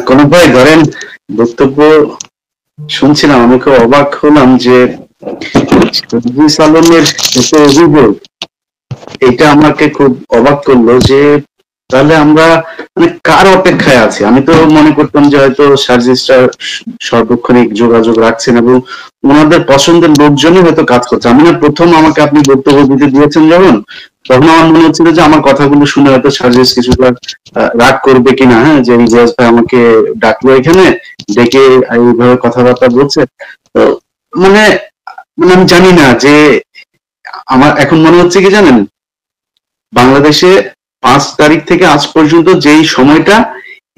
কোনো ভাই ধরেন বক্তব্য শুনছিলাম, আমি খুব অবাক হলাম যে শফিকুল আলমের এত অভিযোগ, এটা আমাকে খুব অবাক করলো যে তাহলে আমরা মানে কার অপেক্ষায় আছি। আমি তো মনে করতাম যে হয়তো সার্জিসটা সার্বক্ষণিক যোগাযোগ রাখছেন এবং ওনাদের পছন্দের লোকজনই হয়তো কাজ করছে। আমি না প্রথম আমাকে আপনি বক্তব্য দিতে দিয়েছেন যখন, তখন আমার মনে হচ্ছিল যে আমার কথাগুলো শুনে হয়তো সার্জিস কিছুটা রাগ করবে কিনা, হ্যাঁ, যে ইলিয়াস ভাই আমাকে ডাকলো এখানে, ডেকে এইভাবে কথাবার্তা বলছে। তো মানে মানে আমি জানি না যে আমার এখন মনে হচ্ছে কি জানেন, বাংলাদেশে 5 তারিখ থেকে আজ পর্যন্ত যেই সময়টা,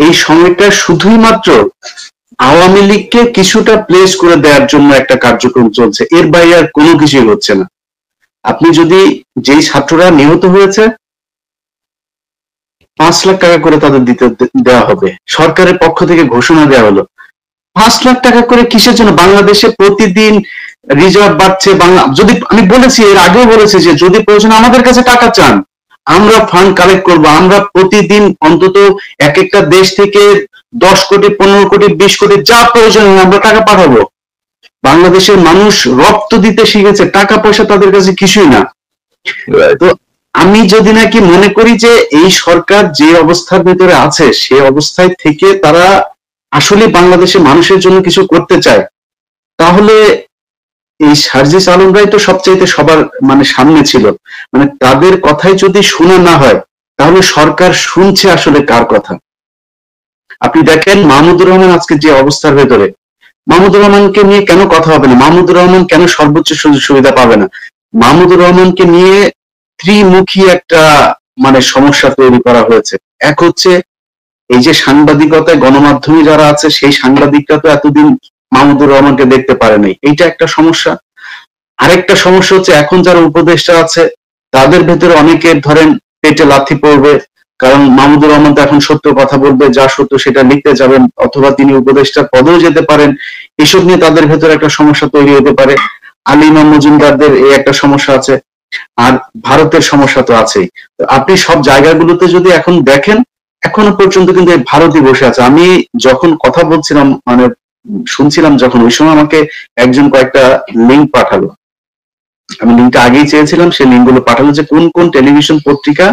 এই সময়টা শুধুই মাত্র আওয়ামী লীগকে কিছুটা প্লেস করে দেওয়ার জন্য একটা কার্যক্রম চলছে, এর বাইরে আর কোনো কিছুই হচ্ছে না। আপনি যদি যেই ছাত্ররা নিহত হয়েছে 5 লাখ টাকা করে তাদের দিতে দেওয়া হবে, সরকারের পক্ষ থেকে ঘোষণা দেওয়া হলো। 5 লাখ টাকা করে কিসের জন্য? বাংলাদেশে প্রতিদিন রিজার্ভ বাড়ছে। বাংলা যদি আমি বলেছি, এর আগেও বলেছি যে যদি প্রয়োজন আমাদের কাছে টাকা চান, আমরা ফান্ড কালেক্ট করব। আমরা প্রতিদিন অন্তত এক একটা দেশ থেকে 10 কোটি, 15 কোটি, 20 কোটি, যা প্রয়োজন আমরা টাকা পাঠাবো। বাংলাদেশের মানুষ রক্ত দিতে শিখেছে, টাকা পয়সা তাদের কাছে কিছুই না। তো আমি যদি নাকি মনে করি যে এই সরকার যে অবস্থার ভেতরে আছে সে অবস্থায় থেকে তারা আসলে বাংলাদেশের মানুষের জন্য কিছু করতে চায়, তাহলে এই সার্জিস আলমরাই তো সবচাইতে সবার মানে সামনে ছিল। মানে তাদের কথাই যদি শোনা না হয়, তাহলে সরকার শুনছে আসলে কার কথা? আপনি দেখেন মাহমুদুর রহমান আজকে যে অবস্থার ভেতরে, মাহমুদুর রহমানকে নিয়ে কেন কথা হবে না? মাহমুদুর রহমান কেন সর্বোচ্চ সুযোগ সুবিধা পাবে না? মাহমুদুর রহমানকে নিয়ে ত্রিমুখী একটা মানে সমস্যা তৈরি করা হয়েছে। এক হচ্ছে এই যে সাংবাদিকতায় গণমাধ্যমে যারা আছে সেই সাংবাদিকরা তো এতদিন মাহমুদুর রহমানকে দেখতে পারে নাই, এইটা একটা সমস্যা। আরেকটা সমস্যা হচ্ছে এখন যারা উপদেষ্টা আছে তাদের ভেতরে অনেকের ধরেন পেটে লাথি পড়বে, কারণ মাহমুদুর রহমান তো এখন সত্য কথা বলবে, যা সত্য সেটা লিখতে যাবেন, অথবা তিনি উপদেষ্টার পদেও যেতে পারেন। এসব নিয়ে তাদের ভেতরে একটা সমস্যা তৈরি হতে পারে। আলী ইমাম মজুমদারদের এই একটা সমস্যা আছে। আর ভারতের সমস্যা তো আছেই। তো আপনি সব জায়গাগুলোতে যদি এখন দেখেন, এখনো পর্যন্ত কিন্তু এই ভারতই বসে আছে। আমি যখন কথা বলছিলাম মানে শুনছিলাম যখন, ওই সময় আমাকে একজন কয়েকটা লিঙ্ক পাঠালো। আমি লিঙ্কটা আগেই চেয়েছিলাম, সেই লিঙ্কগুলো পাঠালো যে কোন কোন টেলিভিশন পত্রিকা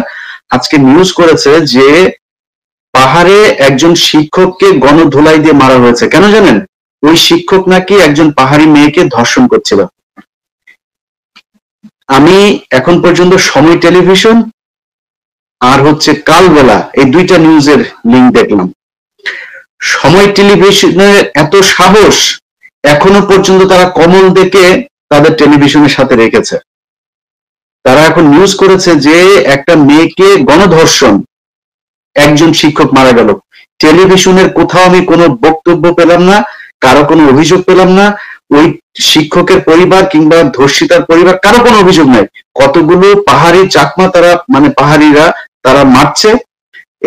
আজকে নিউজ করেছে যে পাহাড়ে একজন শিক্ষককে গণধোলাই দিয়ে মারা হয়েছে। কেন জানেন? ওই শিক্ষক নাকি একজন পাহাড়ি মেয়েকে ধর্ষণ করছিল। আমি এখন পর্যন্ত সময় টেলিভিশন আর হচ্ছে কালবেলা এই দুইটা নিউজের লিঙ্ক দেখলাম। সময় টেলিভিশনের এত সাহস, এখনো পর্যন্ত তারা কমল দেখে তাদের টেলিভিশনের সাথে রেখেছে। তারা এখন নিউজ করেছে যে একটা মেয়েকে গণধর্ষণ, একজন শিক্ষক মারা গেল। টেলিভিশনের কোথাও আমি কোনো বক্তব্য পেলাম না, কারো কোনো অভিযোগ পেলাম না। ওই শিক্ষকের পরিবার কিংবা ধর্ষিতার পরিবার কারো কোনো অভিযোগ নাই। কতগুলো পাহাড়ি চাকমা তারা মানে পাহাড়িরা তারা মারছে।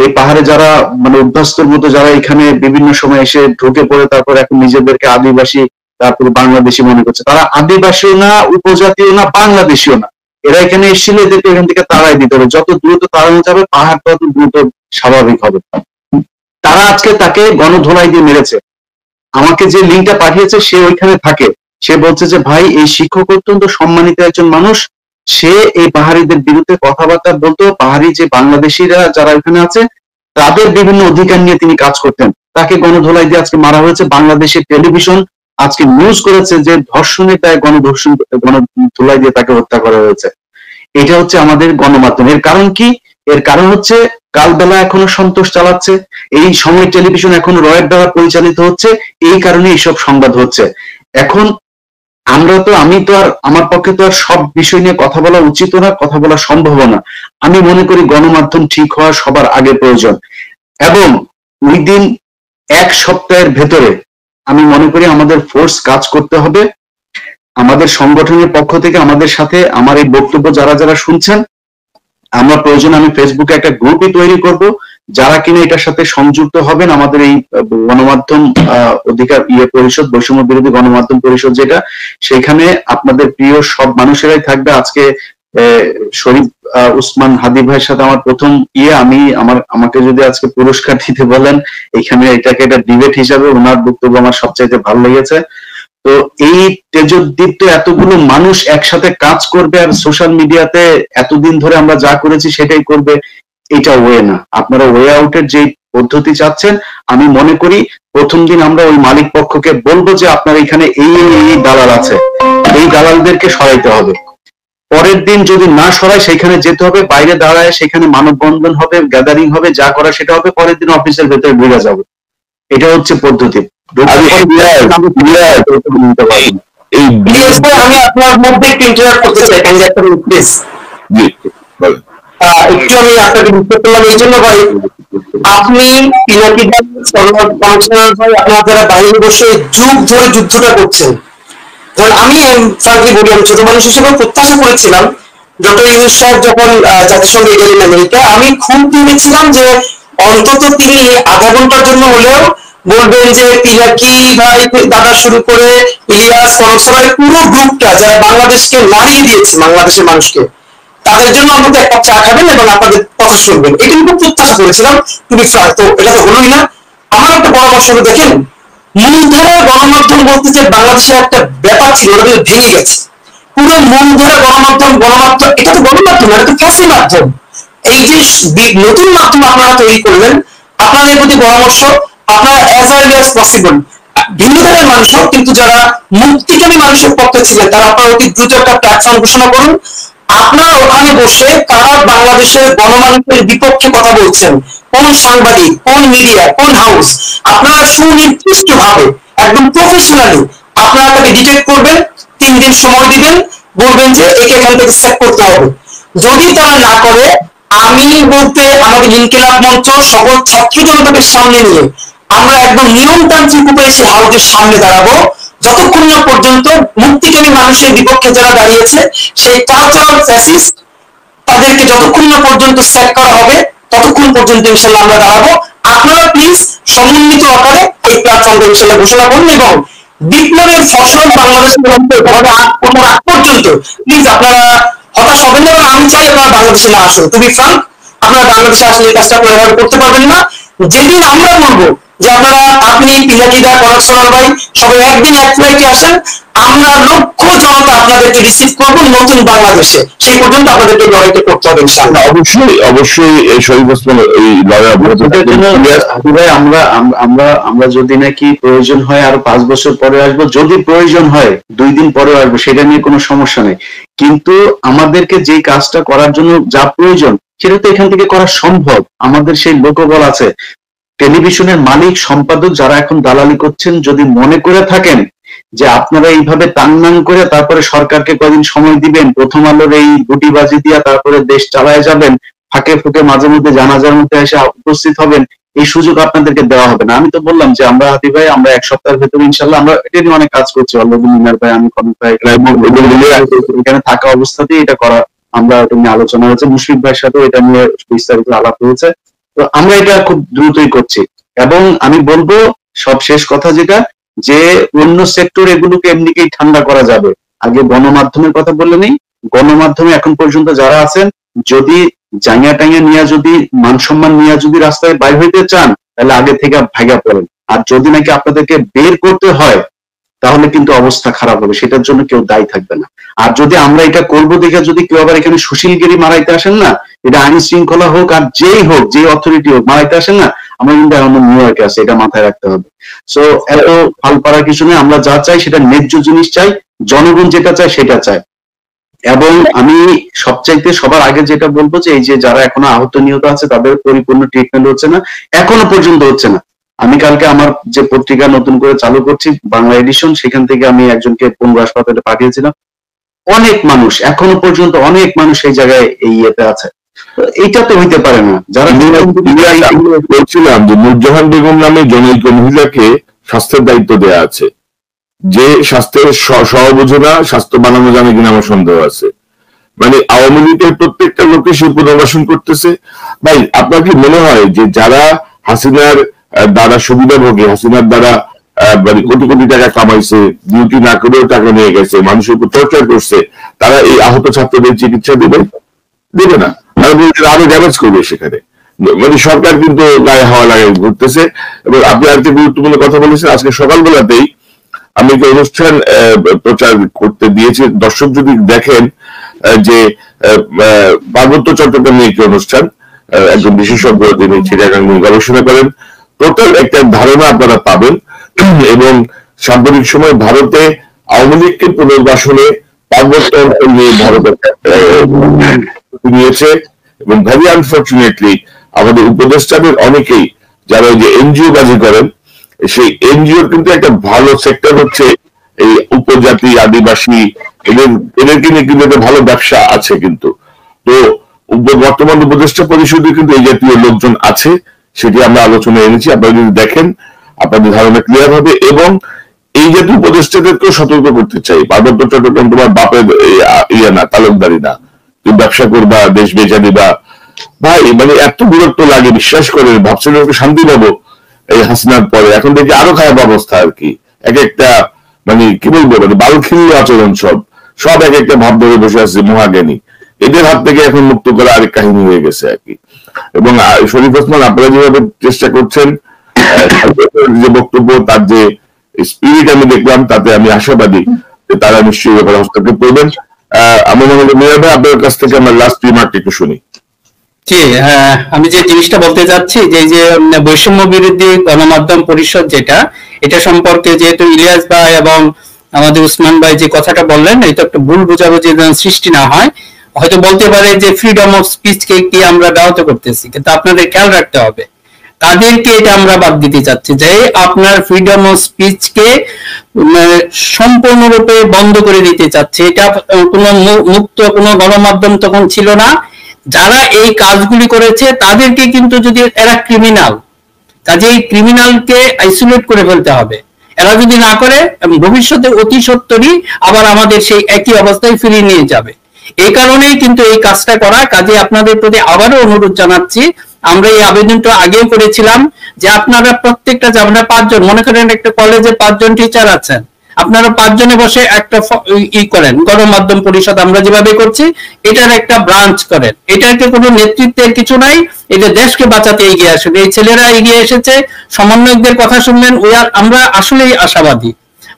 এই পাহাড়ে যারা মানে অভ্যস্তর মতো যারা এখানে বিভিন্ন সময় এসে ঢুকে পড়ে তারপর এখন নিজেদেরকে আদিবাসী তারপর বাংলাদেশি মনে করছে, তারা আদিবাসীও না, উপজাতীয় না, বাংলাদেশিও না। এরা এখানে এসেছিল, এদেরকে এখান থেকে তাড়াই দিতে হবে। যত দ্রুত তাড়ানো যাবে পাহাড় তত দ্রুত স্বাভাবিক হবে। তারা আজকে তাকে গণধোলাই দিয়ে মেরেছে। আমাকে যে লিঙ্কটা পাঠিয়েছে সে ওইখানে থাকে। সে বলছে যে ভাই এই শিক্ষক অত্যন্ত সম্মানিত একজন মানুষ, সে এই পাহাড়িদের বিরুদ্ধে কথাবার্তা বলতো, পাহাড়ি যে বাংলাদেশিরা যারা এখানে আছে তাদের বিভিন্ন অধিকার নিয়ে তিনি কাজ করতেন। তাকে গণধোলাই দিয়ে আজকে মারা হয়েছে। বাংলাদেশের টেলিভিশন আজকে নিউজ করেছে যে ধর্ষণের দায়ে গণধোলাই দিয়ে তাকে হত্যা করা হয়েছে। এটা হচ্ছে আমাদের গণমাধ্যম। এর কারণ কি? এর কারণ হচ্ছে কালবেলা এখনো সন্তোষ চালাচ্ছে, এই সময় টেলিভিশন এখন রয়ের দ্বারা পরিচালিত হচ্ছে, এই কারণে এইসব সংবাদ হচ্ছে। এখন আমি তো আর আমার পক্ষে তো আর সব বিষয় নিয়ে কথা বলা উচিত না, কথা বলা সম্ভব না। আমি মনে করি গণমাধ্যম ঠিক হওয়া সবার আগে প্রয়োজন, এবং ওই দিন 1 সপ্তাহের ভেতরে আমি মনে করি আমাদের ফোর্স কাজ করতে হবে। আমাদের সংগঠনের পক্ষ থেকে আমাদের সাথে আমার এই বক্তব্য যারা যারা শুনছেন, আমরা প্রয়োজন আমি ফেসবুকে একটা গ্রুপই তৈরি করব, যারা কিনা এটার সাথে সংযুক্ত হবেন। আমাদের এই গণমাধ্যম অধিকার পরিষদ, বৈষম্য বিরোধী গণমাধ্যম পরিষদ যেটা, সেখানে আপনাদের প্রিয় সব মানুষেরাই থাকবে। আজকে শরীফ উসমান হাদি ভাইয়ের সাথে আমার প্রথম আমাকে যদি আজকে পুরস্কার দিতে বলেন, এখানে এটাকে একটা ডিবেট হিসাবে ওনার বক্তব্য আমার সবচাইতে ভালো লেগেছে। তো এই তেজোদ্দীপ্ত এতগুলো মানুষ একসাথে কাজ করবে আর সোশ্যাল মিডিয়াতে এতদিন ধরে আমরা যা করেছি সেটাই করবে, এটা ওয়ে না। আপনারা ওয়ে আউটের যে পদ্ধতি চাচ্ছেন, আমি মনে করি প্রথম দিন আমরা ওই মালিক পক্ষকে বলবো যে আপনার এখানে এই দালাল আছে, এই দালালদেরকে সরাইতে হবে। পরের দিন যদি না সরায় সেখানে যেতে হবে, বাইরে দাঁড়ায় সেখানে মানববন্ধন হবে, গ্যাদারিং হবে, যা করা সেটা হবে, পরের দিন অফিসের ভেতরে ঢুকে যাবে। এটা হচ্ছে পদ্ধতি। আমি আপনার মধ্যে একটু ইন্টারাক্ট করতে চাই, প্লিজ। একটু আমি আপনাকে বুঝতে পারলাম এই জন্য ভাই, আপনি আপনার যারা বাইরে বসে যুগ ধরে যুদ্ধটা করছেন, কারণ আমি ফ্রাঙ্কলি বলি, আমি ছোট মানুষ হিসেবে প্রত্যাশা করেছিলাম ডক্টর ইউনূস সাহেব যখন জাতিসংঘে গেলেন আমেরিকা, আমি খুব ভেবেছিলাম যে অন্তত তিনি আধা ঘন্টার জন্য হলেও বলবেন যে পিনাকি ভাই দাদা শুরু করে ইলিয়াস, কনক সবাই পুরো গ্রুপটা যারা বাংলাদেশকে নাড়িয়ে দিয়েছে, বাংলাদেশের মানুষকে, তাদের জন্য অন্তত এক কাপ চা খাবেন এবং আপনাদের কথা শুনবেন, এটা কিন্তু প্রত্যাশা করেছিলাম। তুমি তো এটা তো হলোই না। আমার একটা পরামর্শ হলো, দেখেন মূলধারা গণমাধ্যম বলতে যে বাংলাদেশের একটা ব্যাপার ছিল, ওটা কিন্তু ভেঙে গেছে। পুরো মূলধারা গণমাধ্যম এটা তো গণমাধ্যম, এটা তো ফ্যাসি মাধ্যম। এই যে নতুন মাধ্যম আপনারা তৈরি করলেন, আপনাদের প্রতি পরামর্শ, আপনারা অ্যাজ আর্লি অ্যাজ পসিবল ভিন্ন ধরনের মানুষ হোক, কিন্তু যারা মুক্তিকামী মানুষের পক্ষে ছিলেন তারা আপনারা অতি দ্রুত একটা প্ল্যাটফর্ম ঘোষণা করুন। আপনারা ওখানে বসে কারা বাংলাদেশের গণমানুষের বিপক্ষে কথা বলছেন, কোন সাংবাদিক, কোন মিডিয়া, কোন হাউস, আপনারা সুনির্দিষ্ট ভাবে একদম প্রফেশনালি আপনারা তাকে ডিটেক্ট করবেন, 3 দিন সময় দিবেন, বলবেন যে একে এখান থেকে সেট করতে হবে। যদি তারা না করে, আমি বলতে আমাদের ইনকিলাব মঞ্চ সকল ছাত্র জনতাকে সামনে নিয়ে আমরা একদম নিয়মতান্ত্রিক উপায়ে সেই হাউসের সামনে দাঁড়াবো, যতক্ষণ না পর্যন্ত মুক্তিকামী মানুষের বিপক্ষে যারা দাঁড়িয়েছে সেই কালচারাল ফ্যাসিস্ট তাদেরকে যতক্ষণ না পর্যন্ত সেট করা হবে, ততক্ষণ পর্যন্ত ইনশাল্লাহ আমরা দাঁড়াবো। আপনারা প্লিজ সমন্বিত আকারে এই প্ল্যাটফর্মটা ইনশাল্লাহ ঘোষণা করুন এবং বিপ্লবের ফসল বাংলাদেশের আগ পর্যন্ত প্লিজ আপনারা হতাশ হবেন না। এবং আমি চাই আপনারা বাংলাদেশে না আসুন। টু বি ফ্রাঙ্ক, আপনারা বাংলাদেশে আসলে এই কাজটা আপনারা এভাবে করতে পারবেন না। যেদিন আমরা বলবো যে আপনারা, আপনি, পিনাকিদা, কনক সোনার ভাই সবাই একদিন এক ফ্লাইটে আসেন, আমরা লক্ষ জনতা আপনাদেরকে রিসিভ করবো নতুন বাংলাদেশে, সেই পর্যন্ত আপনাদেরকে লড়াইটা করতে হবে ইনশাআল্লাহ। অবশ্যই অবশ্যই শহীদ ওসমান এই লড়াই ভাই, আমরা যদি নাকি প্রয়োজন হয় আরো 5 বছর পরে আসবো, যদি প্রয়োজন হয় 2 দিন পরে আসবো, সেটা নিয়ে কোনো সমস্যা নেই। কিন্তু আমাদেরকে যে কাজটা করার জন্য যা প্রয়োজন সেটা তো এখান থেকে করা সম্ভব। আমাদের সেই লোকবল আছে। টেলিভিশনের মালিক, সম্পাদক যারা এখন দালালি করছেন, যদি মনে করে থাকেন যে আপনারা এইভাবে টাংনাং করে তারপরে সরকারকে কদিন সময় দিবেন, প্রথম আলোর এই গুটিবাজি দিয়া তারপরে দেশ চালায় যাবেন, ফাঁকে ফুঁকে মাঝে মধ্যে জানাজার মধ্যে এসে উপস্থিত হবেন, এই সুযোগ আপনাদেরকে দেওয়া হবে না। আমি তো বললাম যে আমরা হাতি ভাই, আমরা 1 সপ্তাহের ভেতরে ইনশাল্লাহ আমরা এটা নিয়ে অনেক কাজ করছি অলরেডি। মিনার ভাই, আমি, কনক ভাই, এখানে থাকা অবস্থাতেই এটা করা, আমরা এটা নিয়ে আলোচনা হয়েছে, মুশফিক ভাইয়ের সাথেও এটা নিয়ে বিস্তারিত আলাপ হয়েছে। তো আমরা এটা খুব দ্রুতই করছি। এবং আমি বলবো সব শেষ কথা যেটা, যে অন্য সেক্টর এগুলোকে এমনিকেই ঠান্ডা করা যাবে। আগে গণমাধ্যমের কথা বললে নেই, গণমাধ্যমে এখন পর্যন্ত যারা আছেন, যদি জাঙ্গিয়া টাঙ্গিয়া নিয়ে, যদি মান সম্মান নিয়ে যদি রাস্তায় বাইর হইতে চান, তাহলে আগে থেকে ভাইগা পড়েন। আর যদি নাকি আপনাদেরকে বের করতে হয়, তাহলে কিন্তু অবস্থা খারাপ হবে, সেটার জন্য কেউ দায়ী থাকবে না। আর যদি আমরা এটা করবো দেখে যদি কেউ আবার এখানে সুশীলগিরি মারাইতে আসেন না, এটা আইন শৃঙ্খলা হোক আর যেই হোক, যে অথরিটি হোক, মারাইতে আসেন না, আমরা কিন্তু এখন নিউ ইয়র্কে আছে, এটা মাথায় রাখতে হবে। সো এত ফাল পাড়া কিছু নেই। আমরা যা চাই সেটা ন্যায্য জিনিস চাই, জনগণ যেটা চায় সেটা চায়। এবং আমি সবচাইতে সবার আগে যেটা বলবো যে এই যে যারা এখনো আহত নিহত আছে তাদের পরিপূর্ণ ট্রিটমেন্ট হচ্ছে না, এখনো পর্যন্ত হচ্ছে না। আমি কালকে আমার যে পত্রিকা নতুন করে চালু করছি, বাংলা এডিশন, সেখান থেকে আমি একজনকে পঙ্গু হাসপাতালে পাঠিয়েছিলাম। অনেক মানুষ এখনো পর্যন্ত, অনেক মানুষ এই জায়গায় এই ইয়েতে আছে। এটা তো হইতে পারে না। যারা বলছিলাম যে নূরজাহান বেগম নামে জনৈক মহিলাকে স্বাস্থ্যের দায়িত্ব দেওয়া আছে, যে স্বাস্থ্যের সহবোঝনা স্বাস্থ্য বানানো জানে কিনা আমার সন্দেহ আছে। মানে আওয়ামী লীগের প্রত্যেকটা লোকে সে পুনর্বাসন করতেছে। ভাই, আপনার কি মনে হয় যে যারা হাসিনার দ্বারা সুবিধাভোগী, হাসিনার দ্বারা মানে কোটি কোটি টাকা কামাইছে, ডিউটি না করেও টাকা নিয়ে গেছে, মানুষের উপর টর্চার করছে, তারা এই আহত ছাত্রদের চিকিৎসা দেবে না, তারা আরো ড্যামেজ করবে সেখানে। মানে সরকার কিন্তু গায়ে হাওয়া লাগে ঘুরতেছে। এবং আপনি আজকে গুরুত্বপূর্ণ কথা বলেছেন, আজকে সকালবেলাতেই আমি একটা অনুষ্ঠান প্রচার করতে দিয়েছি, দর্শক যদি দেখেন যে পার্বত্য চট্টগ্রাম নিয়ে একটি অনুষ্ঠান, একজন বিশেষজ্ঞ তিনি চিটাগাং নিয়ে গবেষণা করেন, টোটাল একটা ধারণা আপনারা পাবেন। এবং সাম্প্রতিক সময় ভারতে আওয়ামী লীগকে পুনর্বাসনে পার্বত্য অঞ্চল নিয়ে ভারত নিয়েছে। এবং ভেরি আনফর্চুনেটলি আমাদের উপদেষ্টাদের অনেকেই যারা ওই যে এনজিও বাজি করেন, সেই এনজিওর কিন্তু একটা ভালো সেক্টর হচ্ছে এই উপজাতি আদিবাসী, এদেরকে নিয়ে কিন্তু একটা ভালো ব্যবসা আছে। কিন্তু তো বর্তমান উপদেষ্টা পরিষদে কিন্তু এই জাতীয় লোকজন আছে, সেটি আমরা আলোচনায় এনেছি। আপনারা যদি দেখেন আপনাদের ধারণা ক্লিয়ার হবে। এবং এই জাতীয় উপদেষ্টাদেরকেও সতর্ক করতে চাই, পার্বত্য চট্টগ্রাম তোমার বাপের ইয়ে না, তালুকদারি না, তুমি ব্যবসা করবা, দেশ বেচা দিবা। ভাই মানে এত বিরক্ত লাগে, বিশ্বাস করেন। ভাবছিলাম একটু শান্তি পাবো এই হাসিনার পরে, এখন দেখি আরো খারাপ অবস্থা আর কি। এক একটা মানে কি বলবো, মানে বালখিল্য আচরণ, সব এক একটা ভাব ধরে বসে আছে মহাজ্ঞানী। এদের হাত থেকে এখন মুক্ত করা আরেক কাহিনী হয়ে গেছে আর কি। এবং শরীফ ওসমান, আপনারা যেভাবে চেষ্টা করছেন, যে বক্তব্য, তার যে স্পিরিট আমি দেখলাম, তাতে আমি আশাবাদী যে তারা নিশ্চয়ই ব্যাপারে হস্তক্ষেপ করবেন। আমার মনে হয় মিয়া ভাই, আপনার কাছ থেকে আমার লাস্ট রিমার্ক একটু শুনি। জি, আমি যে জিনিসটা বলতে চাচ্ছি যে বৈষম্য বিরোধী গণমাধ্যম পরিষদ যেটা, এটা সম্পর্কে যেহেতু ইলিয়াস ভাই এবং আমাদের উসমান ভাই যে কথাটা বললেন, এটা একটা ভুল বোঝাবুঝি সৃষ্টি না হয়। হয়তো বলতে পারে যে ফ্রিডম অফ স্পিচকে কি আমরা ব্যাহত করতেছি, কিন্তু আপনাদের খেয়াল রাখতে হবে তাদেরকে এটা আমরা বাদ দিতে চাচ্ছি যে আপনার ফ্রিডম অফ স্পিচকে সম্পূর্ণরূপে বন্ধ করে দিতে চাচ্ছে। এটা কোনো মুক্ত কোনো গণমাধ্যম তখন ছিল না। যারা এই কাজগুলি করেছে তাদেরকে কিন্তু, যদি এরা ক্রিমিনাল, কাজে এই ক্রিমিনালকে আইসোলেট করে ফেলতে হবে। এরা যদি না করে ভবিষ্যতে অতি সত্বরই আবার আমাদের সেই একই অবস্থায় ফিরিয়ে নিয়ে যাবে। এই কারণেই কিন্তু এই কাজটা করা। কাজে আপনাদের প্রতি আবারও অনুরোধ জানাচ্ছি, আমরা এই আবেদনটা আগেও করেছিলাম যে আপনারা প্রত্যেকটা, আমরা 5 জন, মনে করেন একটা কলেজে 5 জন টিচার আছেন, আপনারা 5 জনে বসে একটা করেন, গণমাধ্যম পরিষদ আমরা যেভাবে করছি এটার একটা ব্রাঞ্চ করেন। এটাকে কোনো নেতৃত্বের কিছু নাই, এটা দেশকে বাঁচাতে এগিয়ে আসুন। এই ছেলেরা এগিয়ে এসেছে, সমন্বয়কদের কথা শুনলেন, আমরা আসলেই আশাবাদী।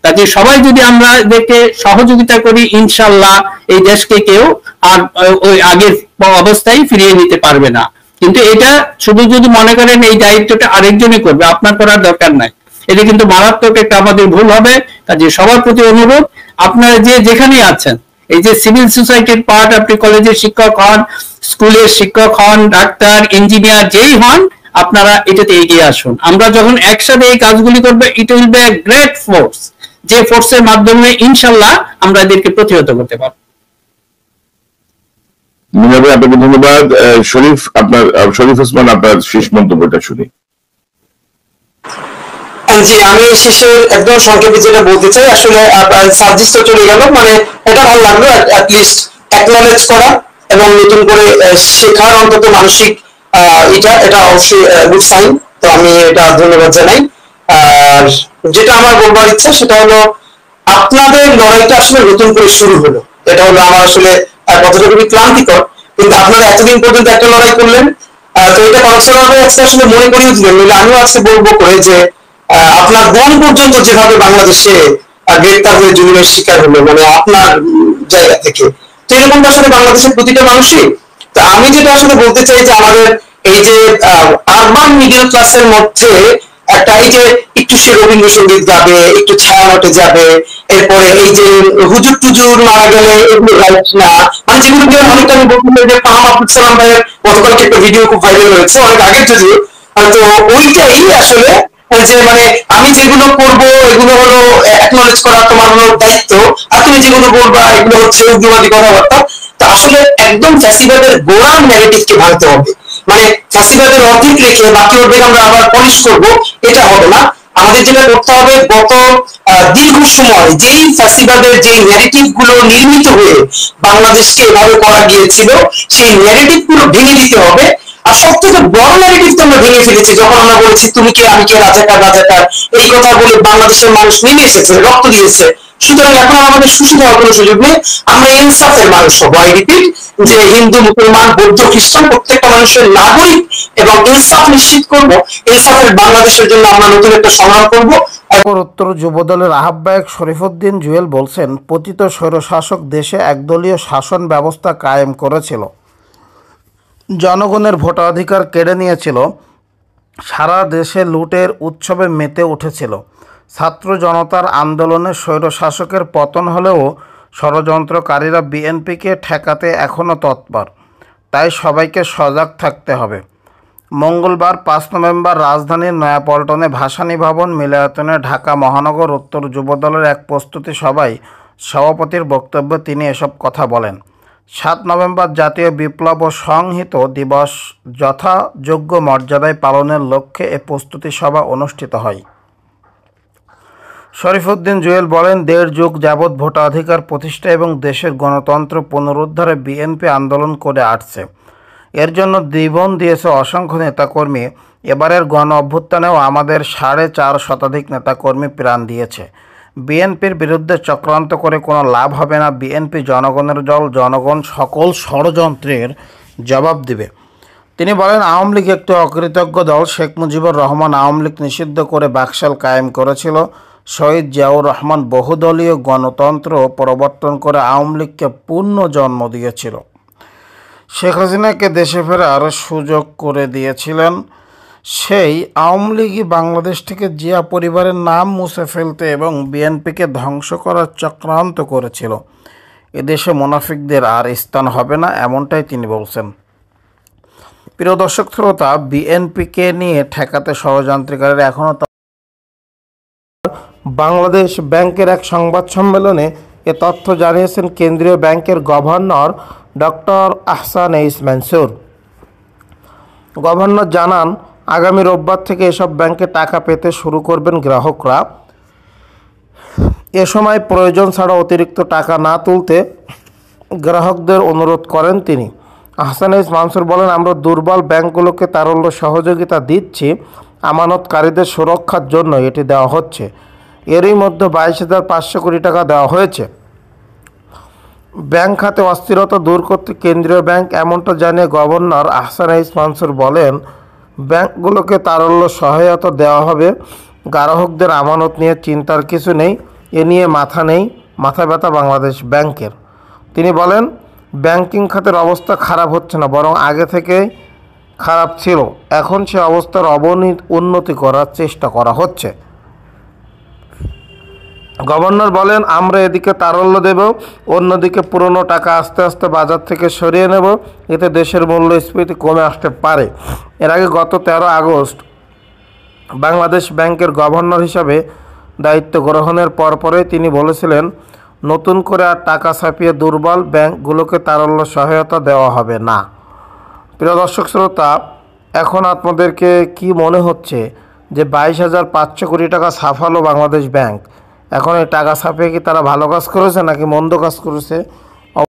কাজে সবাই যদি আমরা এদেরকে সহযোগিতা করি, ইনশাল্লাহ এই দেশকে কেউ আর ওই আগের অবস্থায় ফিরিয়ে নিতে পারবে না। কিন্তু এটা শুধু যদি মনে করেন এই দায়িত্বটা আরেকজনই করবে, আপনার করার দরকার নাই, এটা কিন্তু মারাত্মক একটা আমাদের ভুল হবে। কাজে সবার প্রতি অনুরোধ, আপনারা যে যেখানেই আছেন, এই যে সিভিল সোসাইটির পার্ট, আপনি কলেজের শিক্ষক হন, স্কুলের শিক্ষক হন, ডাক্তার, ইঞ্জিনিয়ার, যেই হন, আপনারা এটাতে এগিয়ে আসুন। আমরা যখন একসাথে এই কাজগুলি করবো, it will B a great force, যে ফোর্সের মাধ্যমে ইনশাল্লাহ আমরা এদেরকে প্রতিহত করতে পারবো। আপনাকে ধন্যবাদ। শরীফ ওসমান, আপনার শেষ মন্তব্যটা শুনি। জি, আমি শেষে একদম সংক্ষেপে যেটা বলতে চাই, আসলে সার্জিস তো চলে গেল, মানে এটা ভালো লাগলো, অ্যাটলিস্ট অ্যাকনলেজ করা এবং নতুন করে শেখার অন্তত মানসিক এটা অবশ্যই গুড সাইন। তো আমি এটা ধন্যবাদ জানাই। আর যেটা আমার বলবার ইচ্ছা সেটা হলো, আপনাদের লড়াইটা আসলে নতুন করে শুরু হলো। এটা হলো আমার আসলে কথাটা খুবই ক্লান্তিকর, কিন্তু আপনারা এতদিন পর্যন্ত একটা লড়াই করলেন, তো এটা কনসার্ভাবে আজকে আসলে মনে করিয়ে দিলেন। নইলে আমিও আজকে বলবো করে যে আপনার বোন পর্যন্ত যেভাবে বাংলাদেশে গ্রেপ্তার হয়ে জুলুমের শিকার হলো, মানে আপনার জায়গা থেকে, তো এরকমটা আসলে বাংলাদেশের প্রতিটা মানুষই। তো আমি যেটা আসলে বলতে চাই যে আমাদের এই যে আরবান মিডল ক্লাসের মধ্যে একটা, এই যে একটু সে রবীন্দ্রসঙ্গীত গাবে, একটু ছায়ানটে যাবে, এরপরে এই যে হুজুর টুজুর মারা গেলে এগুলো রাইট না, মানে যেগুলো অনেকটা আমি বলতে যে ফাহাম আব্দুল সালাম ভাইয়ের গতকালকে একটা ভিডিও খুব ভাইরাল হয়েছে, অনেক আগের যদিও, তো ওইটাই আসলে যে মানে আমি যেগুলো করবো এগুলো হলো অ্যাকনলেজ করা তোমার হলো দায়িত্ব, আর তুমি যেগুলো বলবা এগুলো হচ্ছে উগ্রবাদী কথাবার্তা। তা আসলে একদম ফ্যাসিবাদের গোড়ার ন্যারেটিভকে ভাঙতে হবে। মানে ফ্যাসিবাদের অর্ধেক রেখে বাকি অর্ধেক আমরা আবার পলিশ করবো, এটা হবে না। আমাদের যেটা করতে হবে, গত দীর্ঘ সময় যেই ফ্যাসিবাদের যেই ন্যারেটিভ গুলো নির্মিত হয়ে বাংলাদেশকে এভাবে করা গিয়েছিল, সেই ন্যারেটিভ গুলো ভেঙে দিতে হবে। আর সব থেকে বড় নেগেটিভ তো আমরা ভেঙে ফেলেছি যখন আমরা বলেছি তুমি কে আমি কে, রাজাকার রাজাকার, এই কথা বলে বাংলাদেশের মানুষ নেমে এসেছে, রক্ত দিয়েছে। সুতরাং এখন আমাদের সুশীল হওয়ার কোনো সুযোগ নেই, আমরা ইনসাফের মানুষ হবো। আই রিপিট, যে হিন্দু মুসলমান বৌদ্ধ খ্রিস্টান প্রত্যেকটা মানুষের নাগরিক এবং ইনসাফ নিশ্চিত করব। ইনসাফের বাংলাদেশের জন্য আমরা নতুন একটা সংগ্রাম করব। উত্তর যুবদলের আহ্বায়ক শরীফুদ্দীন জুয়েল বলছেন, পতিত স্বৈরশাসক দেশে একদলীয় শাসন ব্যবস্থা কায়েম করেছিল, জনগণের ভোটাধিকার কেড়ে নিয়েছিল, সারা দেশে লুটের উৎসবে মেতে উঠেছিল। ছাত্র জনতার আন্দোলনে স্বৈরশাসকের পতন হলেও ষড়যন্ত্রকারীরা বিএনপিকে ঠেকাতে এখনও তৎপর, তাই সবাইকে সজাগ থাকতে হবে। মঙ্গলবার 5 নভেম্বর রাজধানীর নয়াপল্টনে ভাসানী ভবন মিলনায়তনে ঢাকা মহানগর উত্তর যুবদলের এক প্রস্তুতি সভায় সভাপতির বক্তব্যে তিনি এসব কথা বলেন। 7 নভেম্বর জাতীয় বিপ্লব ও সংহতি দিবস যথাযোগ্য মর্যাদায় পালনের লক্ষ্যে এ প্রস্তুতি সভা অনুষ্ঠিত হয়। শরীফুদ্দীন জুয়েল বলেন, 1.5 যুগ যাবৎ ভোটাধিকার প্রতিষ্ঠা এবং দেশের গণতন্ত্র পুনরুদ্ধারে বিএনপি আন্দোলন করে আসছে। এর জন্য জীবন দিয়েছে অসংখ্য নেতাকর্মী। এবারের গণ অভ্যুত্থানেও আমাদের 4.5 শতাধিক নেতাকর্মী প্রাণ দিয়েছে। বিএনপির বিরুদ্ধে চক্রান্ত করে কোনো লাভ হবে না। বিএনপি জনগণের দল, জনগণ সকল ষড়যন্ত্রের জবাব দেবে। তিনি বলেন, আওয়ামী লীগ একটি অকৃতজ্ঞ দল। শেখ মুজিবুর রহমান আওয়ামী লীগ নিষিদ্ধ করে বাকশাল কায়েম করেছিল। শহীদ জিয়াউর রহমান বহুদলীয় গণতন্ত্র প্রবর্তন করে আওয়ামী লীগকে পূর্ণ জন্ম দিয়েছিল। শেখ হাসিনাকে দেশে ফেরার সুযোগ করে দিয়েছিলেন। সেই আওয়ামী লীগই বাংলাদেশ থেকে জিয়া পরিবারের নাম মুছে ফেলতে এবং বিএনপিকে ধ্বংস করার চক্রান্ত করেছিল। এদেশে মুনাফিকদের আর স্থান হবে না, এমনটাই তিনি বলছেন। প্রিয় দর্শক শ্রোতা, বিএনপিকে নিয়ে ঠেকাতে ষড়যন্ত্রকারীরা এখনও বাংলাদেশ ব্যাংকের এক সংবাদ সম্মেলনে এ তথ্য জানিয়েছেন কেন্দ্রীয় ব্যাংকের গভর্নর ডক্টর আহসান-ই মনসুর। গভর্নর জানান, আগামী রোববার থেকে এসব ব্যাংকে টাকা পেতে শুরু করবেন গ্রাহকরা। এ সময় প্রয়োজন ছাড়া অতিরিক্ত টাকা না তুলতে গ্রাহকদের অনুরোধ করেন তিনি। আহসান-ই মনসুর বলেন, আমরা দুর্বল ব্যাংকগুলোকে তারল্য সহযোগিতা দিচ্ছি। আমানতকারীদের সুরক্ষার জন্য এটি দেওয়া হচ্ছে। এরই মধ্যে 22,500 কোটি টাকা দেওয়া হয়েছে। ব্যাংক খাতে অস্থিরতা দূর করতে কেন্দ্রীয় ব্যাংক এমনটা জানিয়ে গভর্নর আহসান-ই মনসুর বলেন, ব্যাংকগুলোকে তারল্য সহায়তা দেওয়া হবে। গ্রাহকদের আমানত নিয়ে চিন্তার কিছু নেই, এ নিয়ে মাথা ব্যথা বাংলাদেশ ব্যাংকের। তিনি বলেন, ব্যাংকিং খাতের অবস্থা খারাপ হচ্ছে না, বরং আগে থেকেই খারাপ ছিল। এখন সে অবস্থার উন্নতি করার চেষ্টা করা হচ্ছে। গভর্নর বলেন, আমরা এদিকে তারল্য দেব, অন্যদিকে পুরনো টাকা আস্তে আস্তে বাজার থেকে সরিয়ে নেব। এতে দেশের মূল্যস্ফীতি কমে আসতে পারে। এর আগে গত 13 আগস্ট বাংলাদেশ ব্যাংকের গভর্নর হিসাবে দায়িত্ব গ্রহণের পরপরই তিনি বলেছিলেন, নতুন করে আর টাকা ছাপিয়ে দুর্বল ব্যাংকগুলোকে তারল্য সহায়তা দেওয়া হবে না। প্রিয় দর্শক শ্রোতা, এখন আপনাদেরকে কি মনে হচ্ছে যে 22,500 কোটি টাকা ছাপালো বাংলাদেশ ব্যাংক, এখন এই টাকা ছাপিয়ে কি তারা ভালো কাজ করেছে নাকি মন্দ কাজ করেছে?